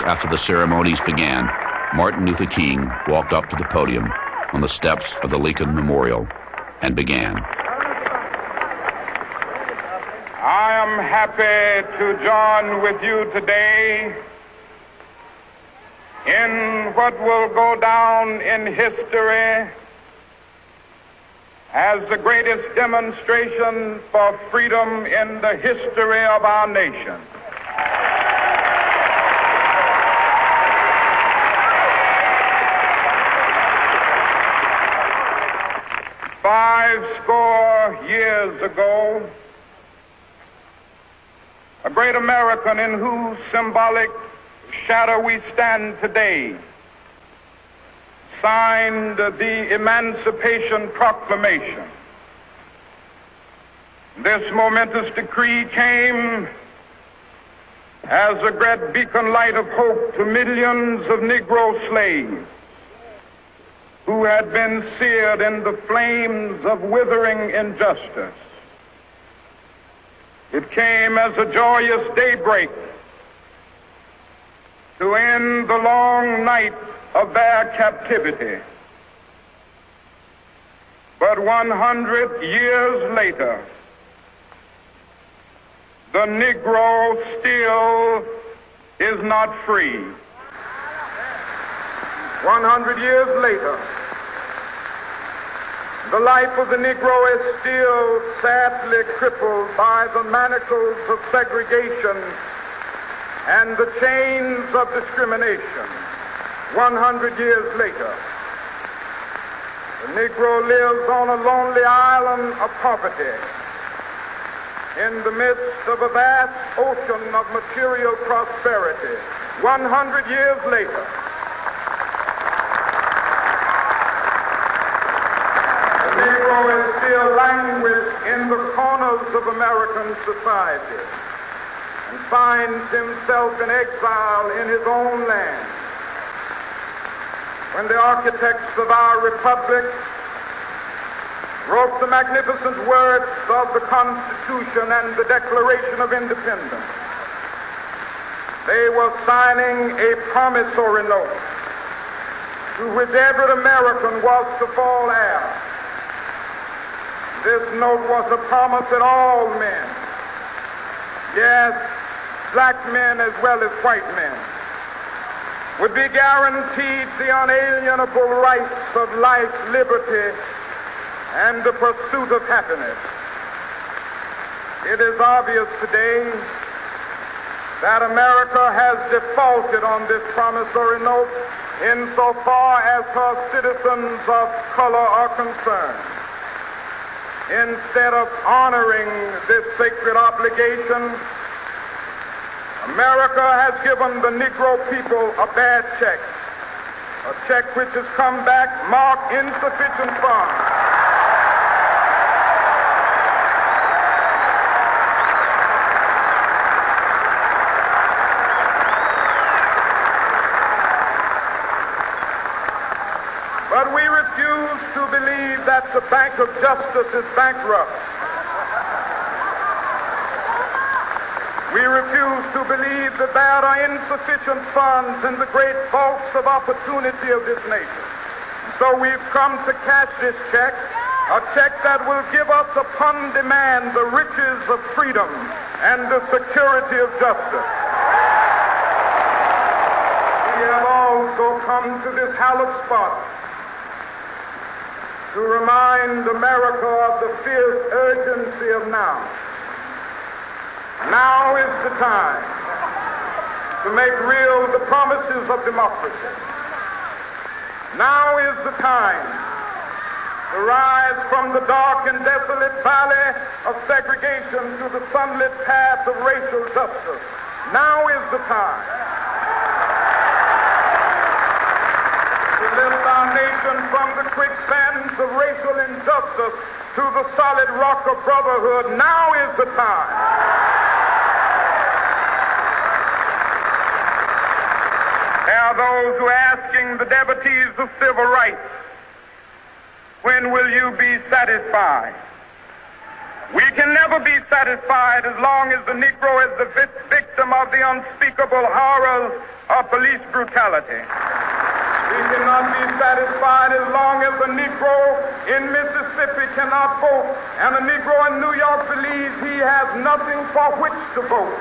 after the ceremonies began, Martin Luther King walked up to the podium on the steps of the Lincoln Memorial and began. I am happy to join with you today in what will go down in history as the greatest demonstration for freedom in the history of our nation. Fivescore years ago, a great American in whose symbolic shadow we stand today signed the Emancipation Proclamation. This momentous decree came as a great beacon light of hope to millions of Negro slaves who had been seared in the flames of withering injustice. It came as a joyous daybreak to end the long night of their captivity. But 100 years later, the Negro still is not free. 100 years later, the life of the Negro is still sadly crippled by the manacles of segregation and the chains of discrimination. 100 years later, the Negro lives on a lonely island of poverty in the midst of a vast ocean of material prosperity. 100 years later, the Negro is still languished in the corners of American society and finds himself in exile in his own land. When the architects of our republic wrote the magnificent words of the Constitution and the Declaration of Independence, they were signing a promissory note to which every American was to fall heir. This note was a promise that all men, yes, black men as well as white men, would be guaranteed the unalienable rights of life, liberty, and the pursuit of happiness. It is obvious today that America has defaulted on this promissory note insofar as her citizens of color are concerned. Instead of honoring this sacred obligation, America has given the Negro people a bad check, a check which has come back marked insufficient funds. But we refuse to believe that the Bank of Justice is bankrupt. We refuse to believe that there are insufficient funds in the great vaults of opportunity of this nation. So we've come to cash this check, a check that will give us upon demand the riches of freedom and the security of justice. We have also come to this hallowed spot to remind America of the fierce urgency of now. Now is the time to make real the promises of democracy. Now is the time to rise from the dark and desolate valley of segregation to the sunlit path of racial justice. Now is the time to lift our nation from the quicksands of racial injustice to the solid rock of brotherhood. Now is the time. There are those who are asking the devotees of civil rights, when will you be satisfied? We can never be satisfied as long as the Negro is the victim victim of the unspeakable horrors of police brutality. We cannot be satisfied as long as a Negro in Mississippi cannot vote and a Negro in New York believes he has nothing for which to vote.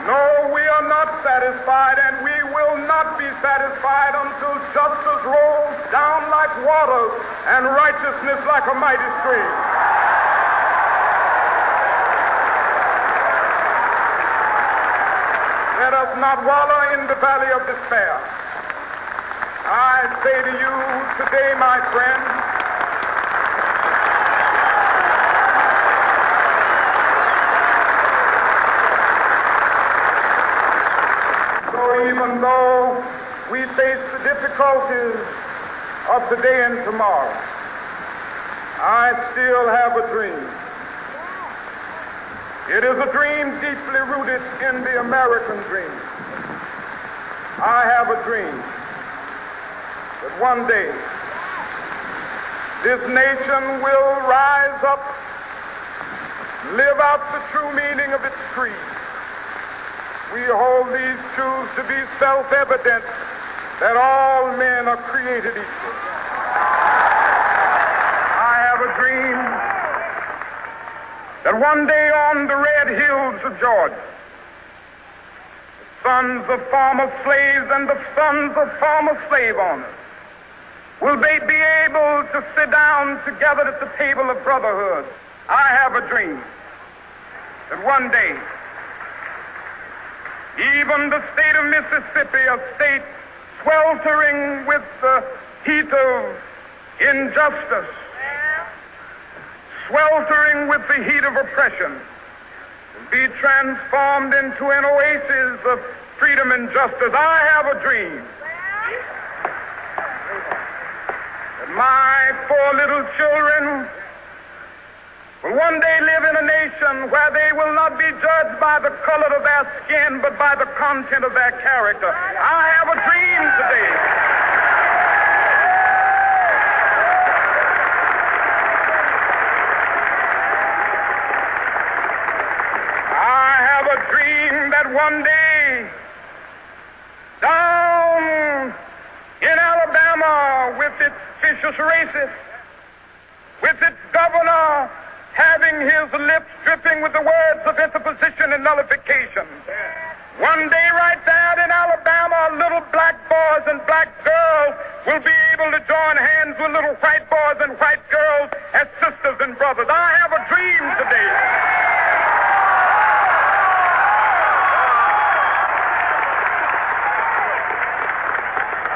No, we are not satisfied, and we will not be satisfied until justice rolls down like waters and righteousness like a mighty stream. Let us not wallow in the valley of despair. I say to you today, my friend, so even though we face the difficulties of today and tomorrow, I still have a dream. It is a dream deeply rooted in the American dream. I have a dream that one day this nation will rise up, live out the true meaning of its creed. We hold these truths to be self-evident that all men are created equal. I have a dream that one day on the red hills of Georgia, the sons of former slaves and the sons of former slave owners will they be able to sit down together at the table of brotherhood. I have a dream that one day even the state of Mississippi, a state sweltering with the heat of injustice, sweltering with the heat of oppression, will be transformed into an oasis of freedom and justice. I have a dream that my 4 little children will one day live in a nation where they will not be judged by the color of their skin, but by the content of their character. I have a dream today. I have a dream that one day, down in Alabama, with its vicious racists, with its governor having his lips dripping with the words of interposition and nullification. One day right there in Alabama, little black boys and black girls will be able to join hands with little white boys and white girls as sisters and brothers. I have a dream today.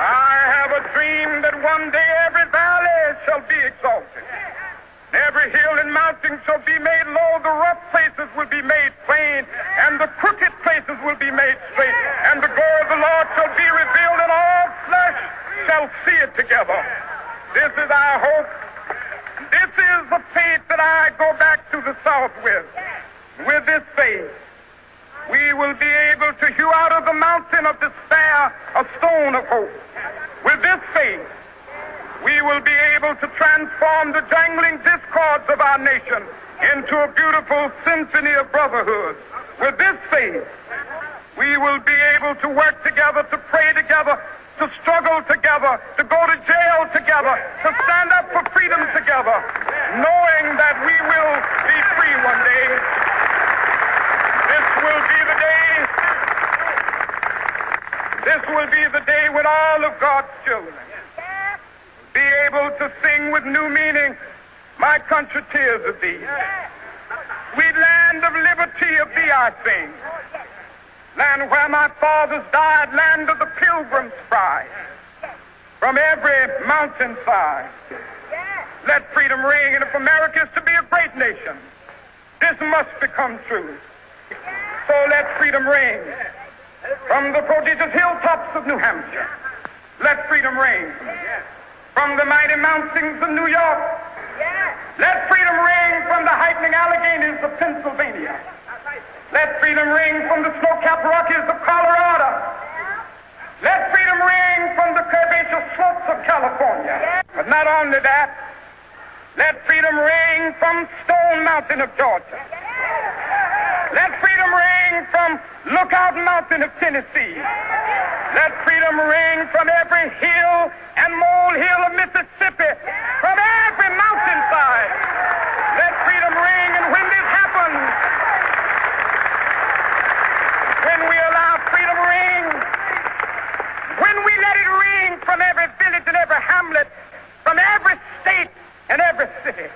I have a dream that one day every valley shall be exalted. Every hill and mountain shall be made low, the rough places will be made plain, and the crooked places will be made straight, and the glory of the Lord shall be revealed, and all flesh shall see it together. This is our hope. This is the faith that I go back to the South with. With this faith, we will be able to hew out of the mountain of despair a stone of hope. With this faith, we will be able to transform the jangling discords of our nation into a beautiful symphony of brotherhood. With this faith, we will be able to work together, to pray together, to struggle together, to go to jail together, to stand up for freedom together, knowing that we will be free one day. This will be the day when all of God's children be able to sing with new meaning, my country, tears of thee. Sweet land of liberty, of thee I sing. Land where my fathers died, land of the pilgrim's pride. From every mountainside, let freedom ring. And if America is to be a great nation, this must become true. So let freedom ring. From the prodigious hilltops of New Hampshire, let freedom ring. From the mighty mountains of New York, let freedom ring. From the heightening Alleghanies of Pennsylvania, let freedom ring. From the snow-capped Rockies of Colorado, let freedom ring. From the curvaceous slopes of California, California. But not only that, let freedom ring from Stone Mountain of Georgia. Let freedom ring from Lookout Mountain of Tennessee. Let freedom ring from every hill and molehill of Mississippi, from every mountainside. Let freedom ring, and when this happens, when we allow freedom ring, when we let it ring from every village and every hamlet, from every state and every city,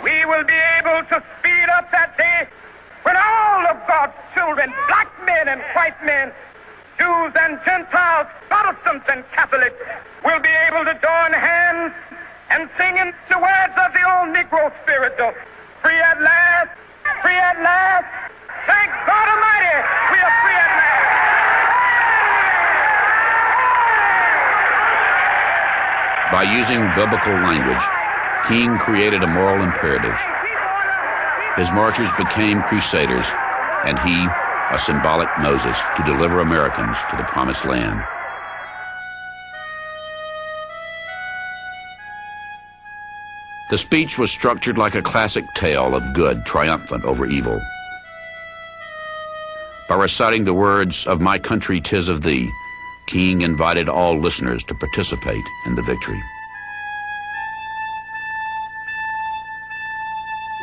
we will be able to speed up that day when all of God's children, black men and white men, Jews and Gentiles, Protestants and Catholics, will be able to join hands and sing in the words of the old Negro spiritual, free at last, free at last. Thank God Almighty, we are free at last. By using biblical language, King created a moral imperative. His marchers became crusaders, and he, a symbolic Moses, to deliver Americans to the promised land. The speech was structured like a classic tale of good triumphant over evil. By reciting the words of "My country, 'tis of thee," King invited all listeners to participate in the victory.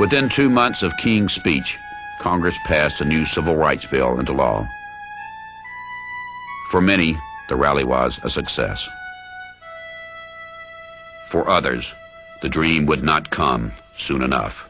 Within 2 months of King's speech, Congress passed a new civil rights bill into law. For many, the rally was a success. For others, the dream would not come soon enough.